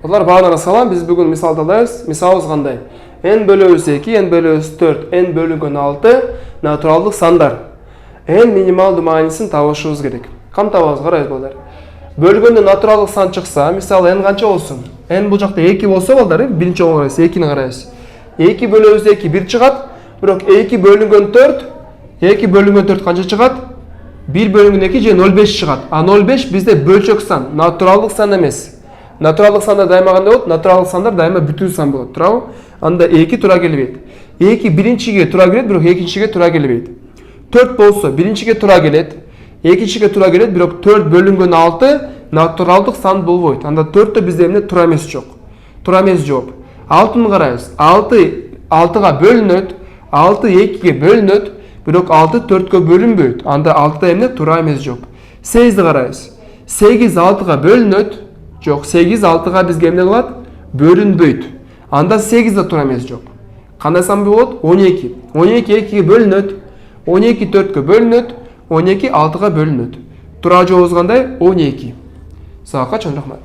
Олар баарына салам, біз бүгін мисалдалайбыз. Мисалыбыз кандай? N бөлü 2, N бөлü 4, N бөлінген 6 натуралдық сандар. N минималды маанисин табышыбыз керек. Кам табабыз, карайбыз балдар. Бөлгөндө натуралдық сан чыкса, мисалы N канча болсун? N бул жакта 2 болсо балдар, биринчи оңго карайбыз, 2-ни карайбыз. 2 бөлü 2 1 чыгат, бирок 2 бөлүнгөн 4, 2 бөлүнгөн 4 канча чыгат? 1 бөлүнгөн 2 же 0,5 чыгат. А 0,5 бизде бөлчөк сан, натуралдық сан эмес. Натуралдық сандар дайыма кандай болот? Натуралдық сандар дайыма бүтүн сан болот, туурабы? Анда 2 туура келбейт. 2 биринчиге туура келет, бирок экинчиге туура келбейт. 4 болсо биринчиге туура келет, экинчиге туура келет, бирок 4 бөлүнгөн 6 натуралдык сан болбойт. Анда 4тө бизде эмне туура эмес жок. Туура эмес жооп. 6-ны карайбыз. 6 6га бөлүнөт, 6 2ге бөлүнөт, бирок 6 4кө бөлүнбөйт. Анда 6да эмне туура эмес жооп. 8-ди карайбыз. 8 6га бөлүнөт, жок, 8 6га бизге эмне кылат? Бөлүнбөйт. Анда 8 да туура эмес жооп. Кандай сан болот? 12. 12 2ге бөлүнөт, 12 4кө бөлүнөт, 12 6га бөлүнөт. Туура жообубуз кандай? 12. Сага качан рахмат.